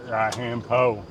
Right hand pole.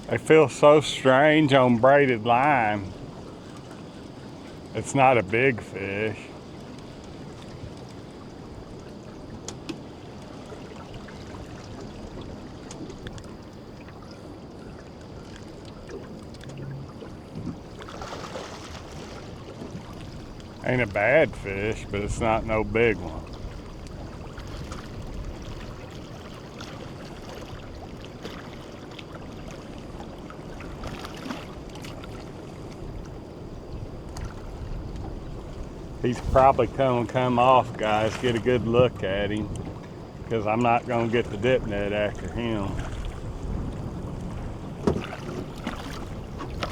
They feel so strange on braided line. It's not a big fish. Ain't a bad fish, but it's not no big one. He's probably gonna come off, guys. Get a good look at him, because I'm not gonna get the dip net after him.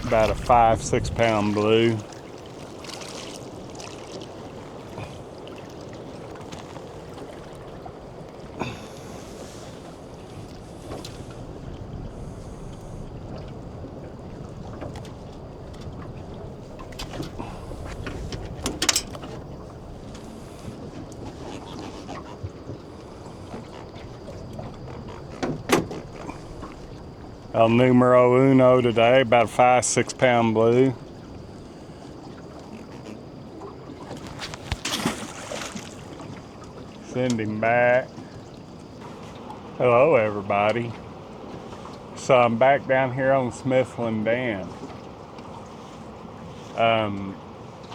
About a 5-6 pound blue. El numero uno today, about a 5-6 pound blue. Send him back. Hello everybody. So I'm back down here on Smithland Dam.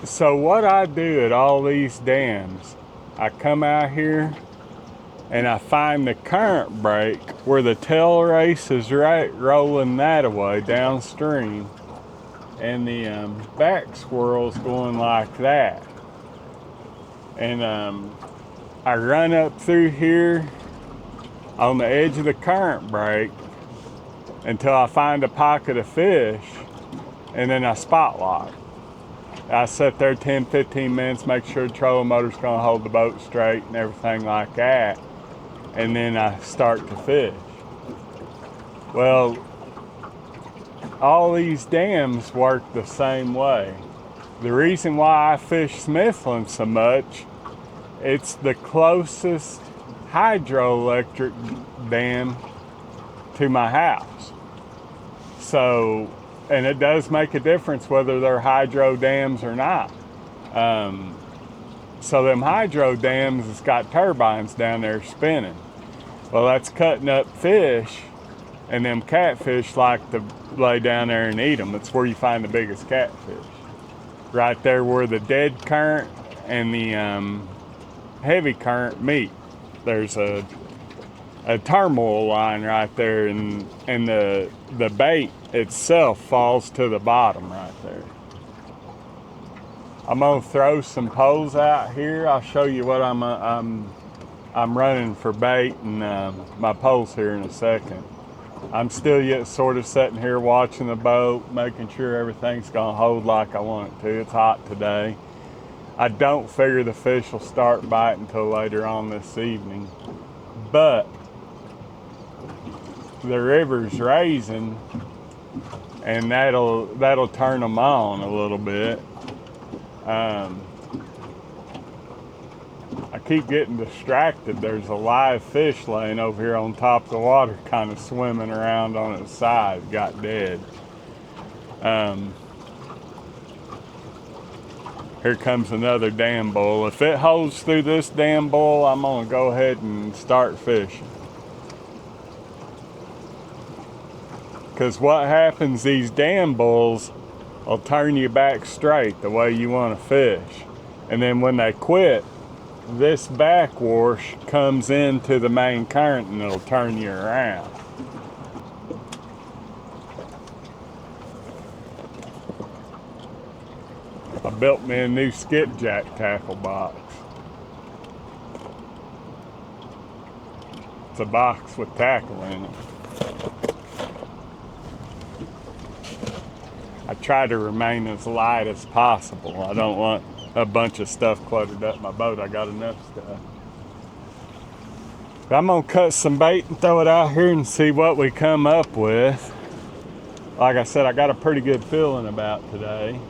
So what I do at all these dams, I come out here and I find the current break where the tail race is right rolling that away downstream, and the back swirl's going like that. And I run up through here on the edge of the current break until I find a pocket of fish, and then I spot lock. I sit there 10-15 minutes, make sure the trolling motor's gonna hold the boat straight and everything like that, and then I start to fish. Well, all these dams work the same way. The reason why I fish Smithland so much, it's the closest hydroelectric dam to my house. So, and it does make a difference whether they're hydro dams or not. So them hydro dams has got turbines down there spinning. Well, that's cutting up fish, and them catfish like to lay down there and eat them. It's where you find the biggest catfish. Right there where the dead current and the heavy current meet. There's a turmoil line right there, and the bait itself falls to the bottom right there. I'm gonna throw some poles out here. I'll show you what I'm running for bait and my poles here in a second. I'm still yet sort of sitting here watching the boat, making sure everything's gonna hold like I want it to. It's hot today. I don't figure the fish will start biting until later on this evening, but the river's raising, and that'll turn them on a little bit. I keep getting distracted. There's a live fish laying over here on top of the water, kind of swimming around on its side. Got dead. Here comes another dam bull. If it holds through this dam bull, I'm gonna go ahead and start fishing. Because what happens, these dam bulls will turn you back straight the way you want to fish. And then when they quit, this backwash comes into the main current and it'll turn you around. built me a new skipjack tackle box. It's a box with tackle in it. I try to remain as light as possible. I don't want a bunch of stuff cluttered up my boat. I got enough stuff. But I'm gonna cut some bait and throw it out here and see what we come up with. Like I said, I got a pretty good feeling about today.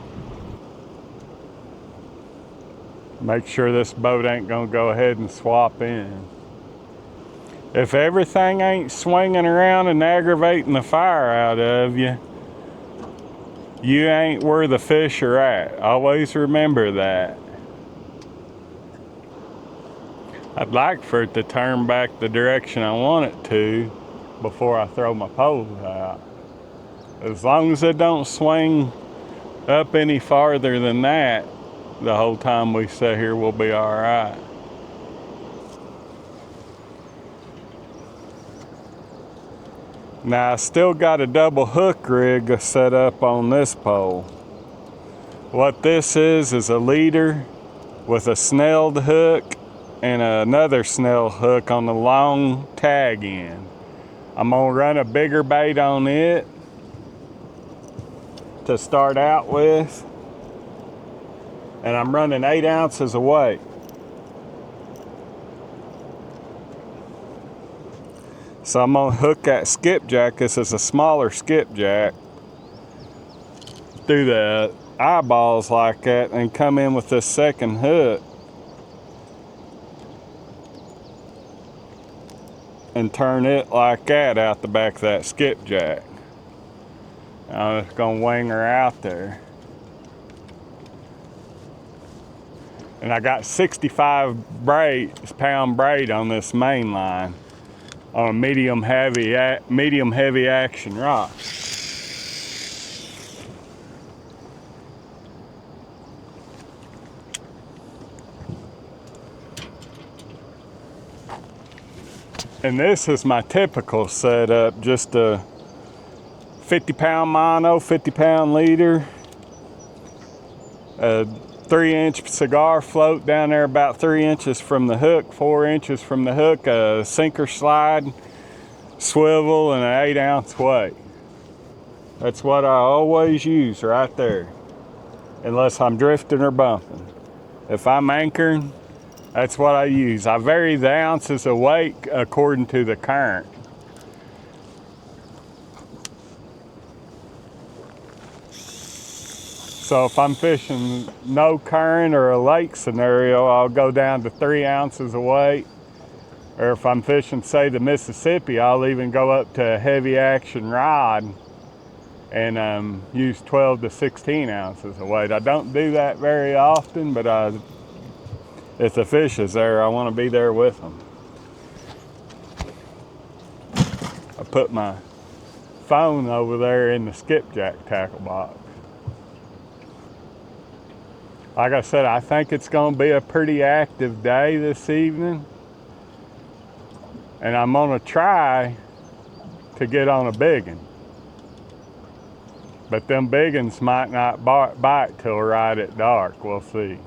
Make sure this boat ain't gonna go ahead and swap in. If everything ain't swinging around and aggravating the fire out of you, you ain't where the fish are at. Always remember that. I'd like for it to turn back the direction I want it to before I throw my poles out. As long as it don't swing up any farther than that, the whole time we sit here, we'll be all right. Now I still got a double hook rig set up on this pole. What this is a leader with a snelled hook and another snell hook on the long tag end. I'm gonna run a bigger bait on it to start out with, and I'm running 8 ounces of weight. So I'm gonna hook that skipjack, this is a smaller skipjack, through the eyeballs like that and come in with this second hook and turn it like that out the back of that skipjack. I'm just gonna wing her out there. And I got 65 pound braid on this main line on a medium heavy action rod. And this is my typical setup, just a 50 pound mono, 50 pound leader, a 3-inch cigar float down there about 3 inches from the hook, 4 inches from the hook, a sinker slide, swivel, and an 8 ounce weight. That's what I always use right there, unless I'm drifting or bumping. If I'm anchoring, that's what I use. I vary the ounces of weight according to the current. So if I'm fishing no current or a lake scenario, I'll go down to 3 ounces of weight. Or if I'm fishing, say, the Mississippi, I'll even go up to a heavy action rod and use 12 to 16 ounces of weight. I don't do that very often, but if the fish is there, I want to be there with them. I put my phone over there in the skipjack tackle box. Like I said, I think it's going to be a pretty active day this evening. And I'm going to try to get on a big one. But them big ones might not bite till right at dark. We'll see.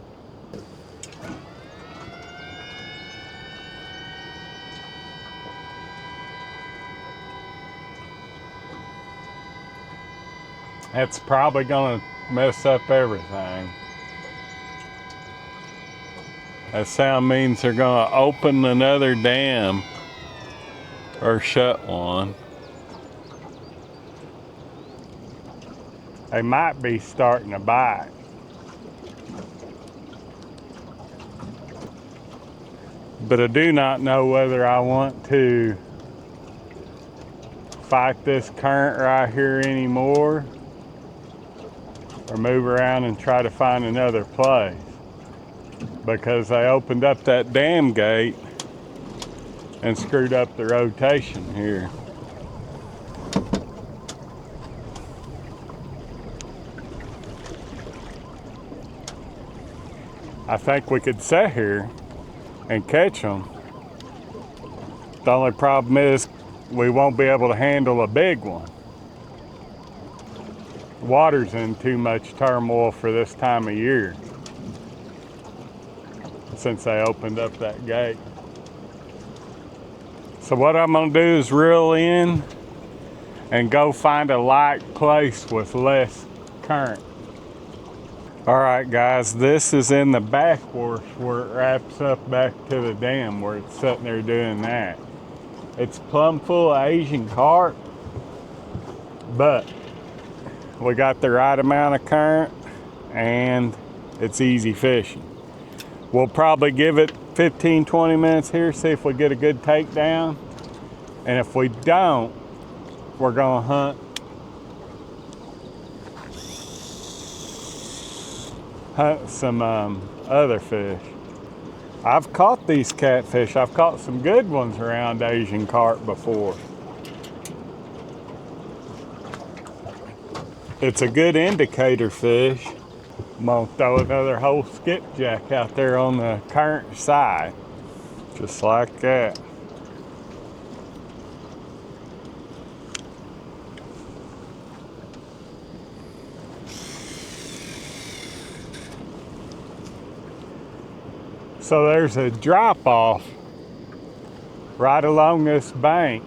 That's probably going to mess up everything. That sound means they're going to open another dam or shut one. They might be starting to bite. But I do not know whether I want to fight this current right here anymore or move around and try to find another place, because they opened up that dam gate and screwed up the rotation here. I think we could sit here and catch them. The only problem is we won't be able to handle a big one. Water's in too much turmoil for this time of year since they opened up that gate. So what I'm gonna do is reel in and go find a light place with less current. All right, guys, this is in the backwash where it wraps up back to the dam where it's sitting there doing that. It's plumb full of Asian carp, but we got the right amount of current and it's easy fishing. We'll probably give it 15-20 minutes here, see if we get a good takedown, and if we don't, we're gonna hunt some other fish. I've caught these catfish. I've caught some good ones around Asian carp before. It's a good indicator fish. I'm gonna throw another whole skipjack out there on the current side, just like that. So there's a drop off right along this bank.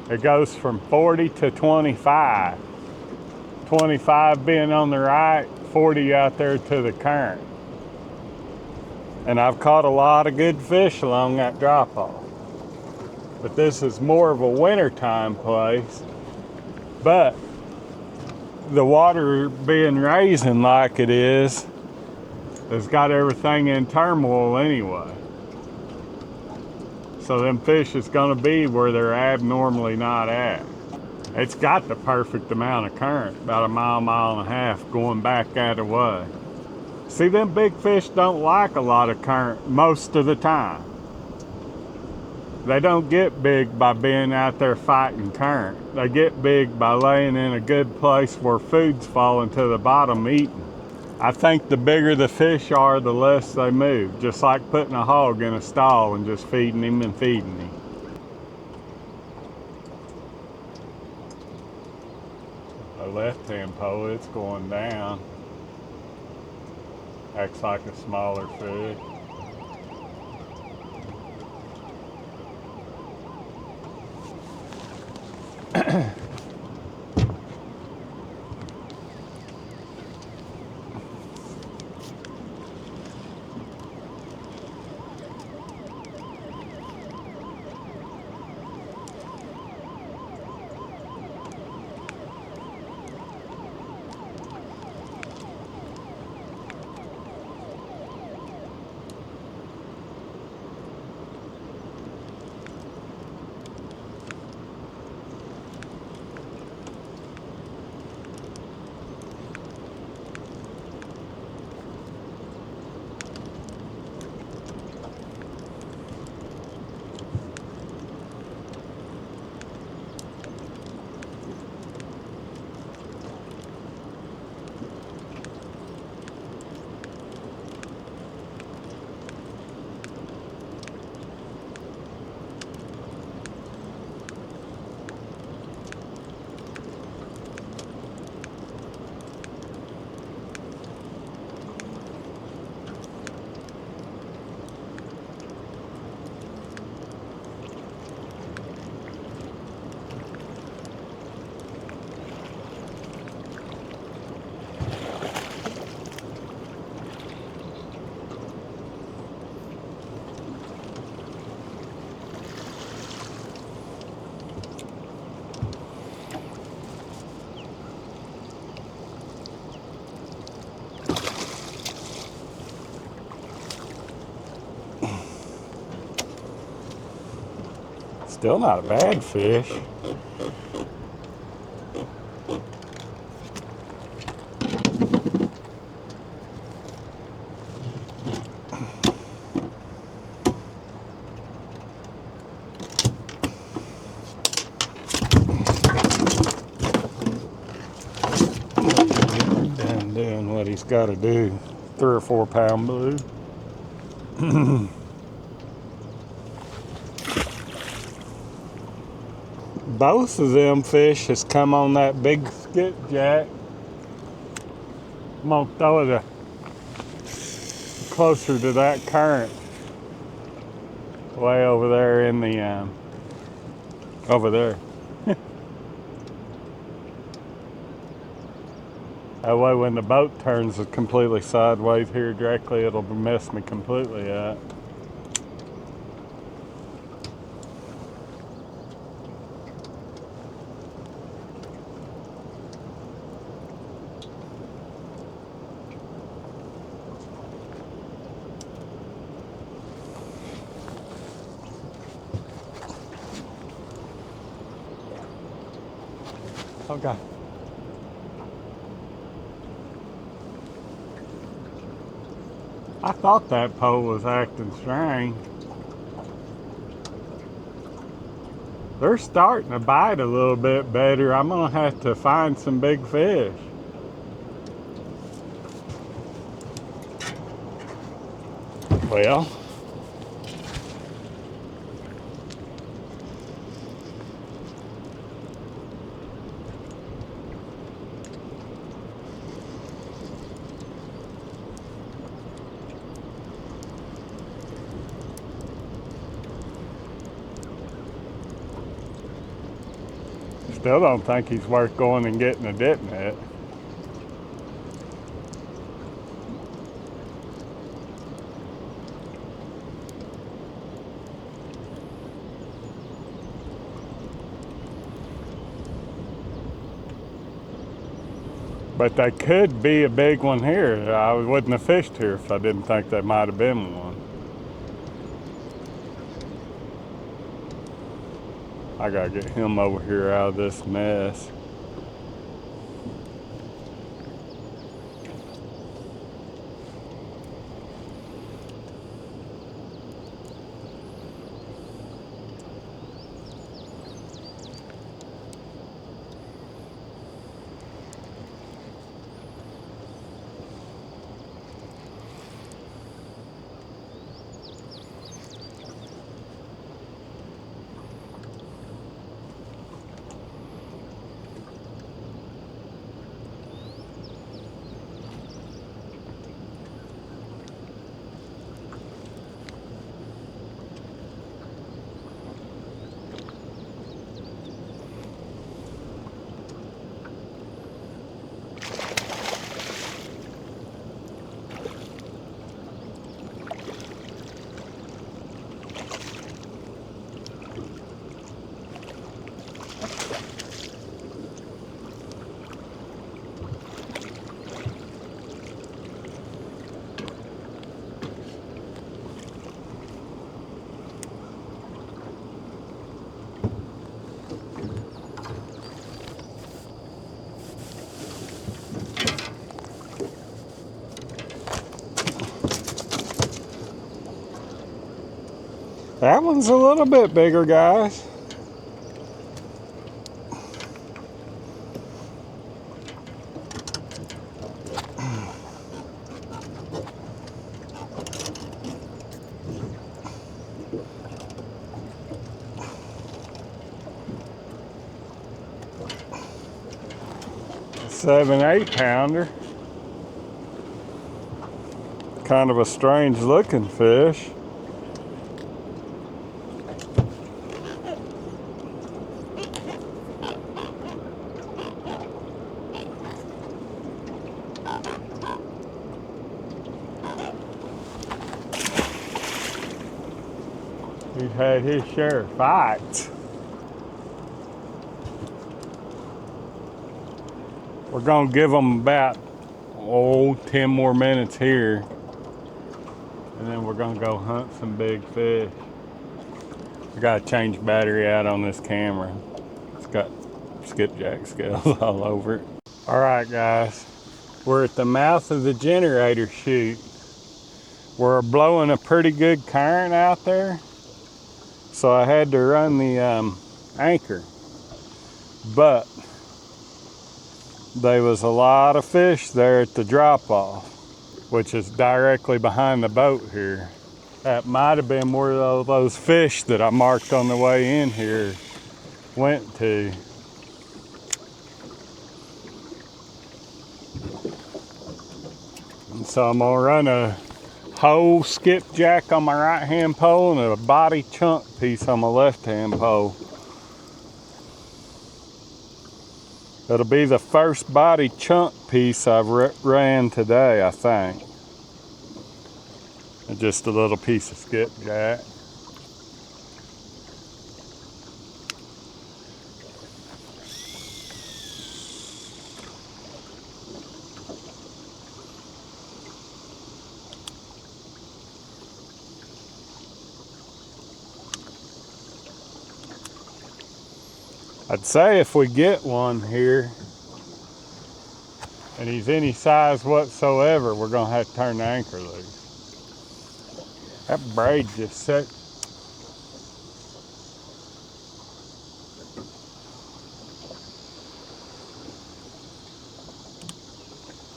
It goes from 40 to 25. 25 being on the right, 40 out there to the current. And I've caught a lot of good fish along that drop off. But this is more of a wintertime place. But the water being raising like it is, has got everything in turmoil anyway. So them fish is gonna be where they're abnormally not at. It's got the perfect amount of current, about a mile and a half going back that way. See, them big fish don't like a lot of current most of the time. They don't get big by being out there fighting current. They get big by laying in a good place where food's falling to the bottom eating. I think the bigger the fish are, the less they move. Just like putting a hog in a stall and just feeding him and feeding him. The left-hand pole, it's going down. Acts like a smaller fish. Still not a bad fish. Done doing what he's got to do. 3 or 4 pound blue. Both of them fish has come on that big skipjack. I'm gonna throw it closer to that current. Way over there in the, over there. That way when the boat turns completely sideways here directly, it'll mess me completely up. Okay. I thought that pole was acting strange. They're starting to bite a little bit better. I'm gonna have to find some big fish. Well, still don't think he's worth going and getting a dip net. But they could be a big one here. I wouldn't have fished here if I didn't think they might have been one. I gotta get him over here out of this mess. That one's a little bit bigger, guys. A 7-8 pounder. Kind of a strange looking fish. He's had his share of fights. We're gonna give him about 10 more minutes here, and then we're gonna go hunt some big fish. I gotta change battery out on this camera. It's got skipjack scales all over it. All right, guys, we're at the mouth of the generator chute. We're blowing a pretty good current out there, so I had to run the anchor, but there was a lot of fish there at the drop-off, which is directly behind the boat here. That might have been one of those fish that I marked on the way in here went to. And so I'm gonna run a whole skipjack on my right hand pole and a body chunk piece on my left hand pole. It'll be the first body chunk piece I've ran today, I think. Just a little piece of skipjack. I'd say if we get one here and he's any size whatsoever, we're gonna have to turn the anchor loose. That braid just set.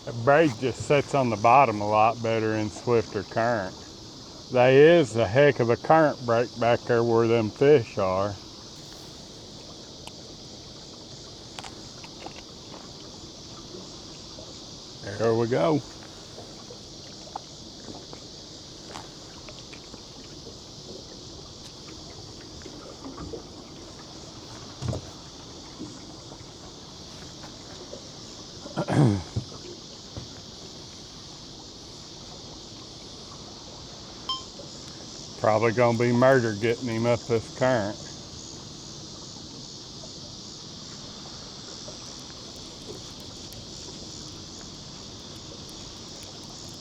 That braid just sets on the bottom a lot better in swifter current. There is a heck of a current break back there where them fish are. There we go. Probably gonna be murder getting him up this current.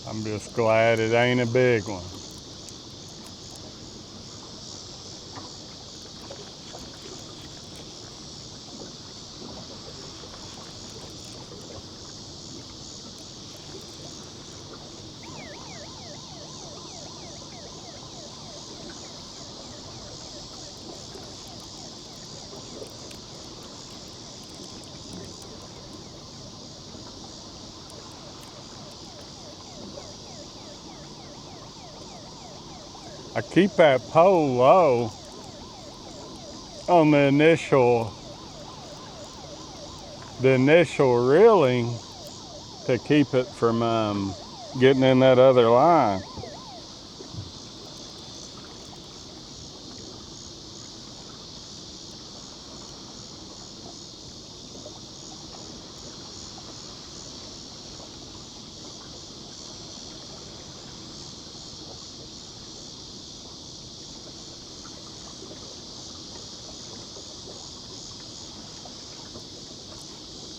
I'm just glad it ain't a big one. I keep that pole low on the initial reeling to keep it from getting in that other line.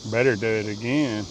Better do it again.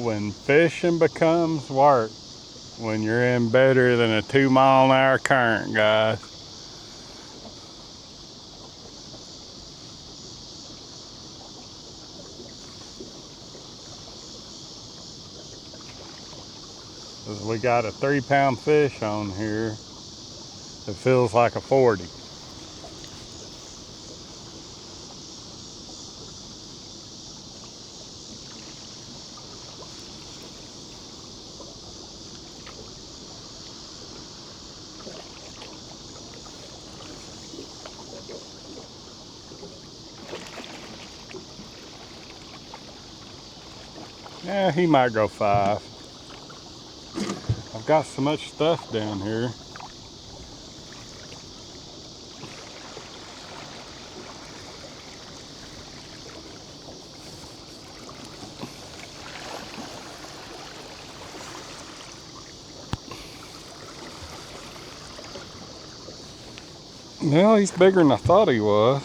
When fishing becomes work, when you're in better than a 2-mile-an-hour current, guys. We got a 3-pound fish on here that feels like a 40. Yeah, he might go 5. I've got so much stuff down here. Well, he's bigger than I thought he was.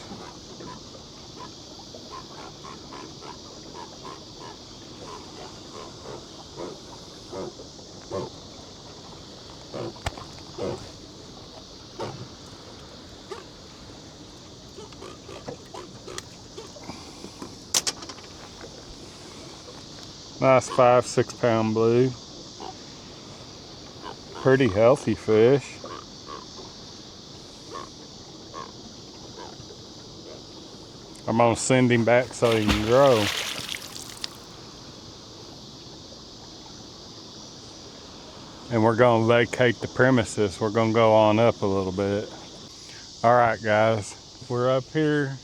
Nice 5-6 pound blue. Pretty healthy fish. I'm gonna send him back so he can grow. And we're gonna vacate the premises. We're gonna go on up a little bit. All right, guys, we're up here.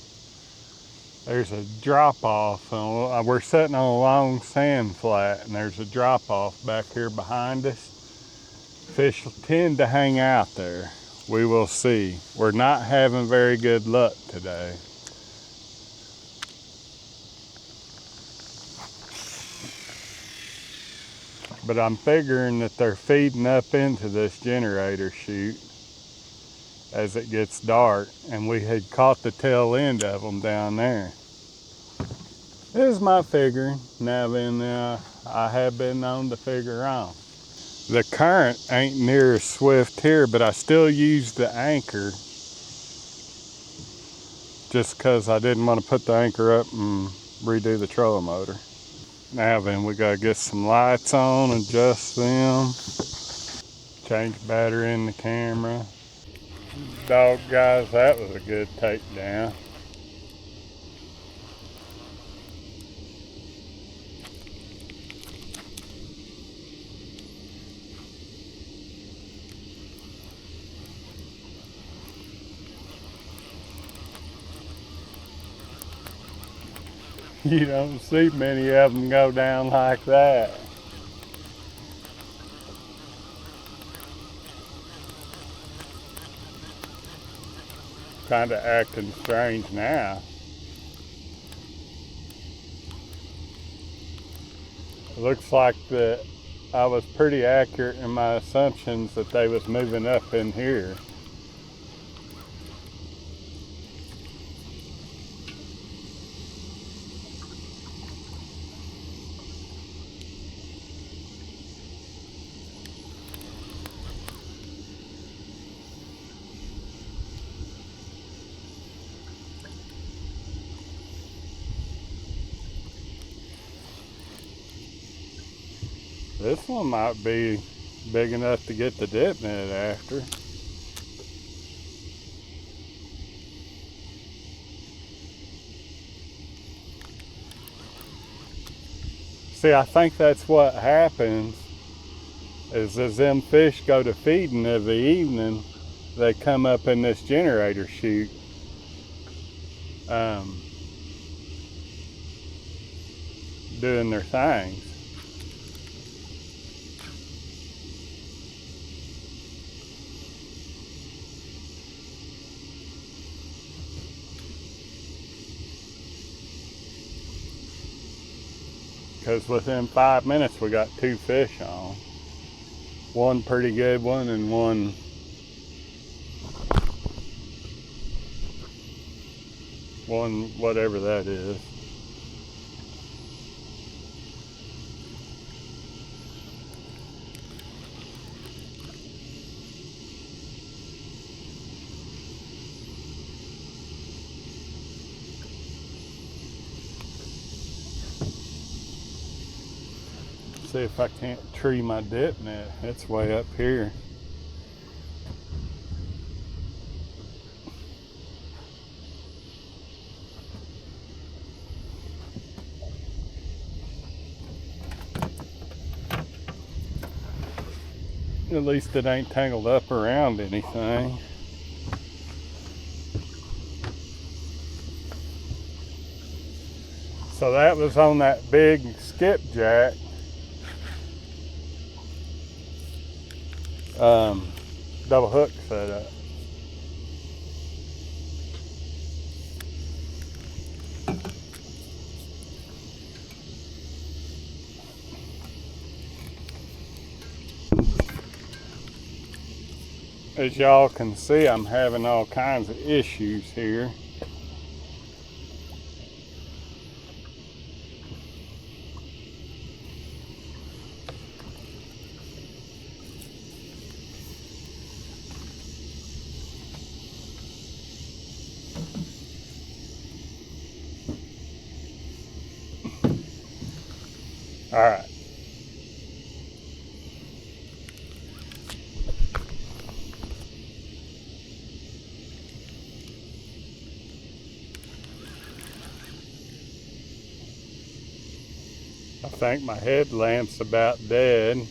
There's a drop off. We're sitting on a long sand flat, and there's a drop off back here behind us. Fish tend to hang out there. We will see. We're not having very good luck today. But I'm figuring that they're feeding up into this generator chute as it gets dark, and we had caught the tail end of them down there. This is my figuring. Now then, I have been known to figure wrong. The current ain't near as swift here, but I still use the anchor just because I didn't want to put the anchor up and redo the trolling motor. Now then, we gotta get some lights on, adjust them, change battery in the camera. Dog guys, that was a good takedown. You don't see many of them go down like that. Kind of acting strange now. It looks like that I was pretty accurate in my assumptions that they was moving up in here. This one might be big enough to get the dip net after. See, I think that's what happens is as them fish go to feeding of the evening, they come up in this generator chute. Doing their things. Because within 5 minutes we got 2 fish on. One pretty good one and one whatever that is. See if I can't tree my dip net. It's way up here. At least it ain't tangled up around anything. So that was on that big skipjack. Double hook setup. As y'all can see, I'm having all kinds of issues here. All right. I think my headlamp's about dead.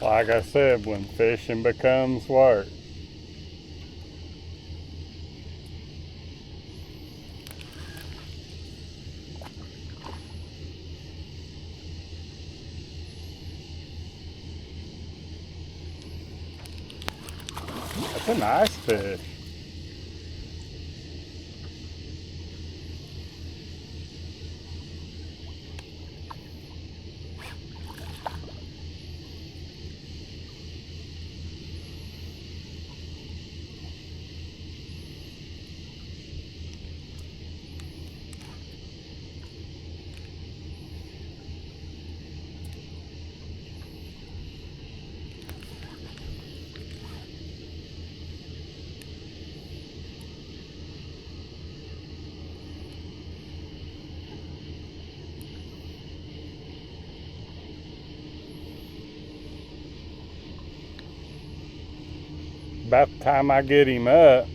Like I said, when fishing becomes work. That's a nice fish. About the time I get him up,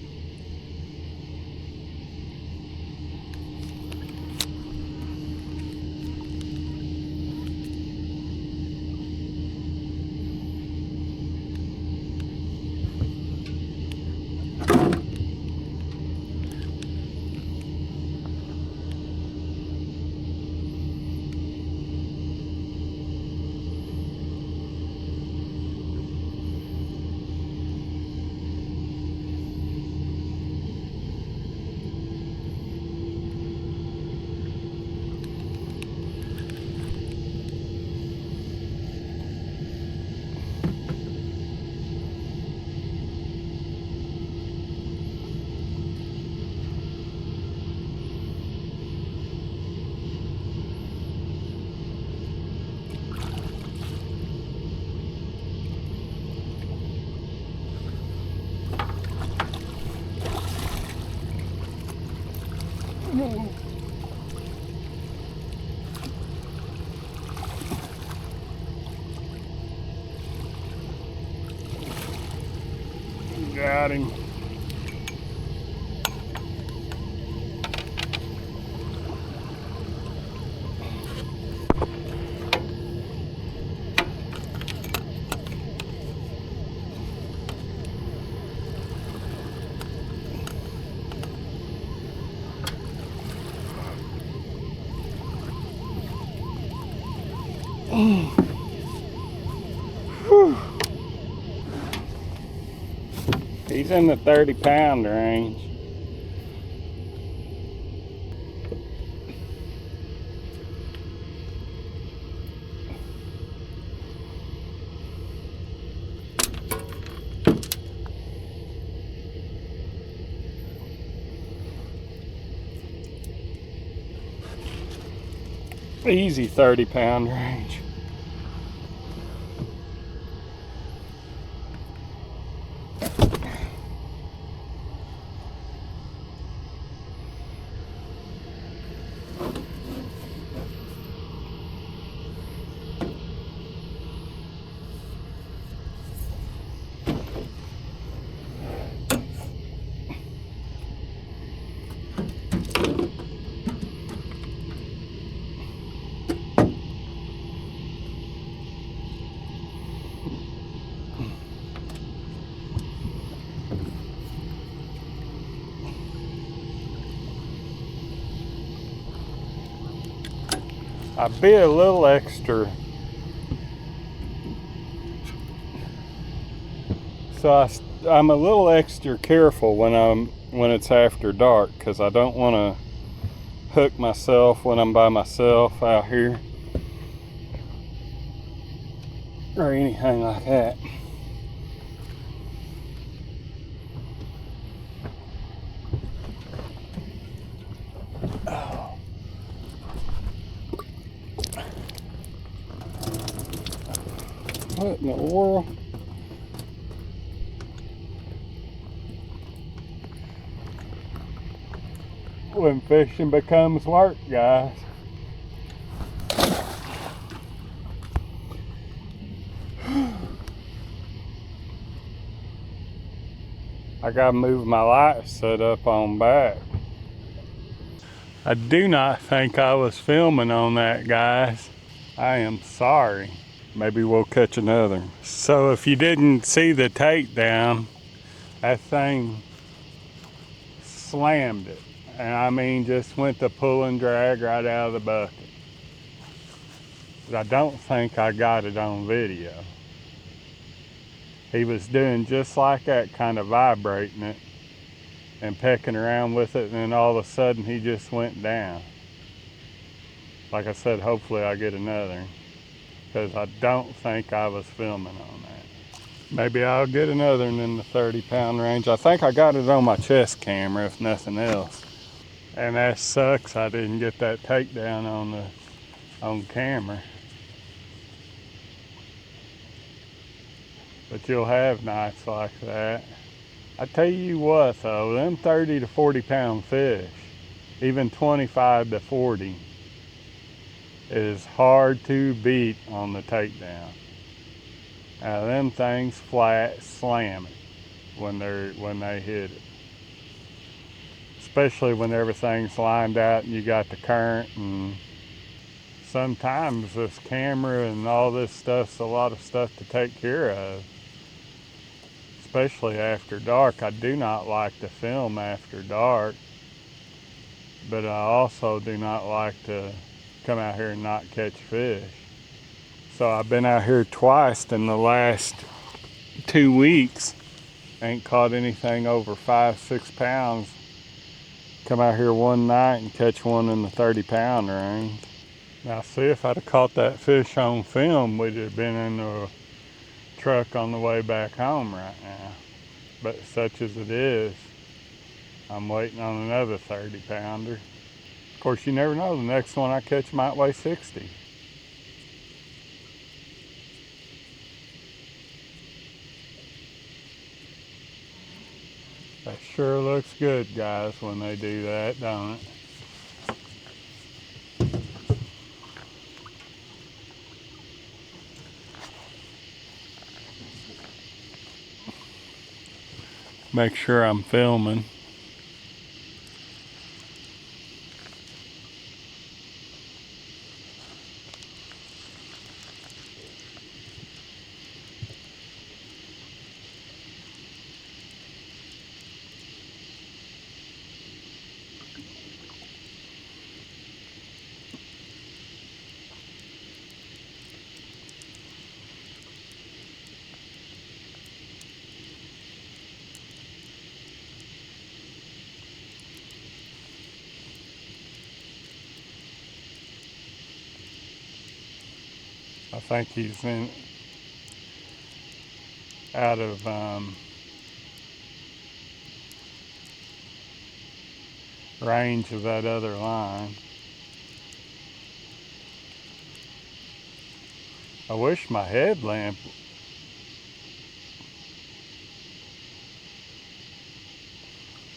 got him. He's in the 30-pound range. Easy 30-pound range. I'd be a little extra. So I'm a little extra careful when it's after dark, because I don't want to hook myself when I'm by myself out here or anything like that. Oh. What in the world? When fishing becomes work, guys. I gotta move my light set up on back. I do not think I was filming on that, guys. I am sorry. Maybe we'll catch another. So if you didn't see the takedown, that thing slammed it. And I mean, just went to pull and drag right out of the bucket. But I don't think I got it on video. He was doing just like that, kind of vibrating it and pecking around with it, and then all of a sudden he just went down. Like I said, hopefully I get another, because I don't think I was filming on that. Maybe I'll get another one in the 30-pound range. I think I got it on my chest camera, if nothing else. And that sucks, I didn't get that takedown on camera. But you'll have nights like that. I tell you what though, them 30 to 40 pound fish, even 25 to 40, is hard to beat on the takedown. Now them things flat slam it when they hit it. Especially when everything's lined out and you got the current, and sometimes this camera and all this stuff's a lot of stuff to take care of. Especially after dark. I do not like to film after dark, but I also do not like to come out here and not catch fish. So I've been out here twice in the last 2 weeks. Ain't caught anything over 5-6 pounds. Come out here one night and catch one in the 30-pound range. Now see, if I'd have caught that fish on film, we'd have been in the truck on the way back home right now. But such as it is, I'm waiting on another 30-pounder. Of course, you never know, the next one I catch might weigh 60. That sure looks good, guys, when they do that, don't it? Make sure I'm filming. I think he's out of range of that other line. I wish my headlamp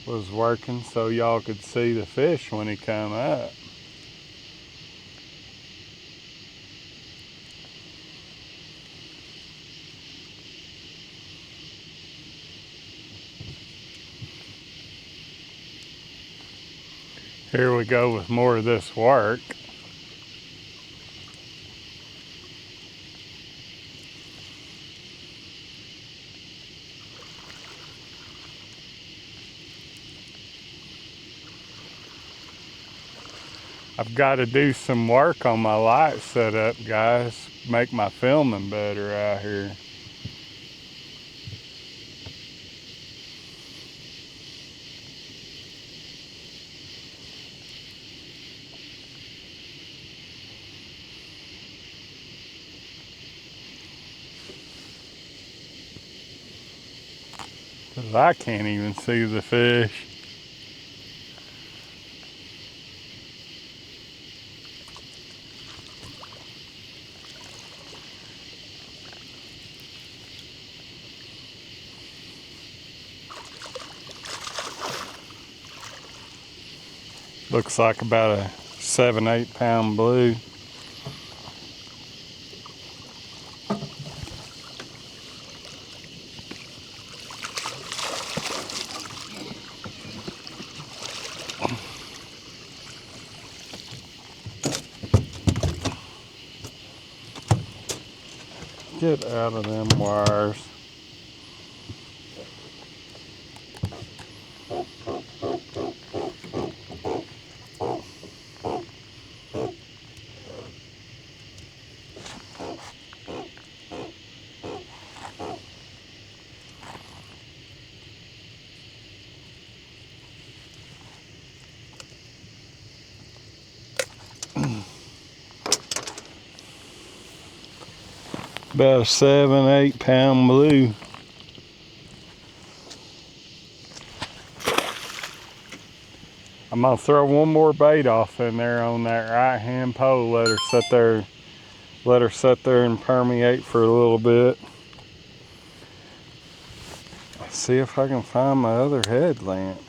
was working so y'all could see the fish when he come up. Here we go with more of this work. I've got to do some work on my light setup, guys. Make my filming better out here. Cause I can't even see the fish. Looks like about a 7-8 pound blue. Get out of them wires. About a 7-8 pound blue. I'm gonna throw one more bait off in there on that right hand pole. Let her sit there and permeate for a little bit. See if I can find my other headlamp.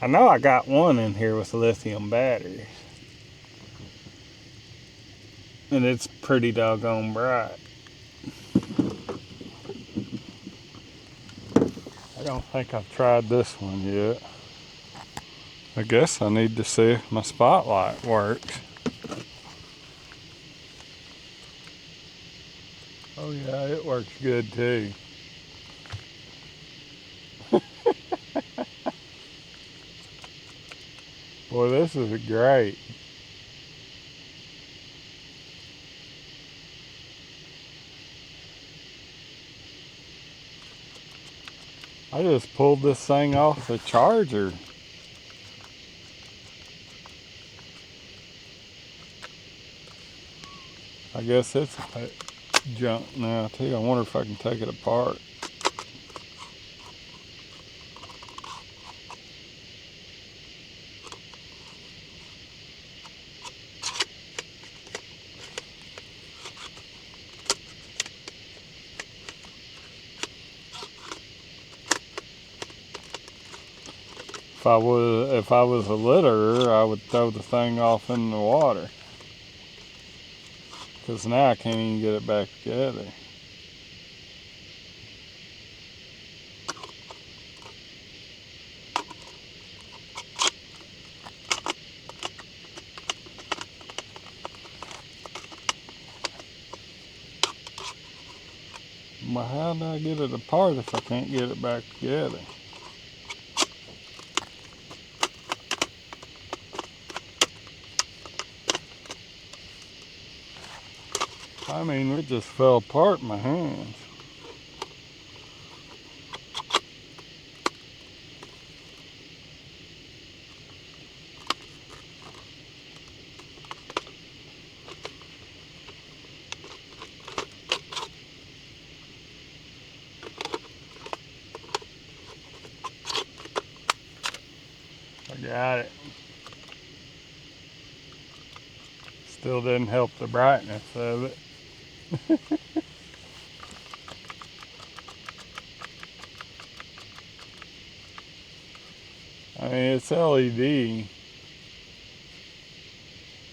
I know I got one in here with lithium batteries. And it's pretty doggone bright. I don't think I've tried this one yet. I guess I need to see if my spotlight works. Oh yeah, it works good too. Boy, this is great. I just pulled this thing off the charger. I guess it's junk now too. I wonder if I can take it apart. If I was a litterer, I would throw the thing off in the water. Because now I can't even get it back together. Well, how do I get it apart if I can't get it back together? I mean, it just fell apart in my hands. I got it. Still didn't help the brightness of it. I mean, it's LED.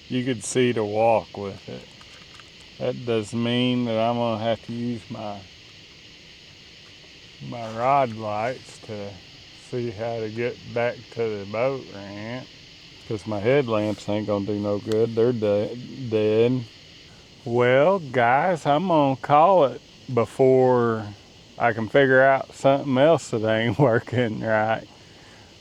You could see to walk with it. That does mean that I'm gonna have to use my rod lights to see how to get back to the boat ramp. Because my headlamps ain't gonna do no good. They're dead. Well, guys, I'm gonna call it before I can figure out something else that ain't working right.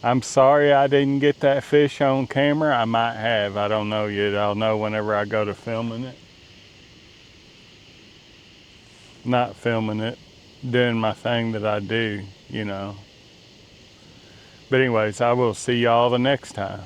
I'm sorry I didn't get that fish on camera. I might have. I don't know yet. I'll know whenever I go to filming it. Not filming it, doing my thing that I do, you know. But anyways, I will see y'all the next time.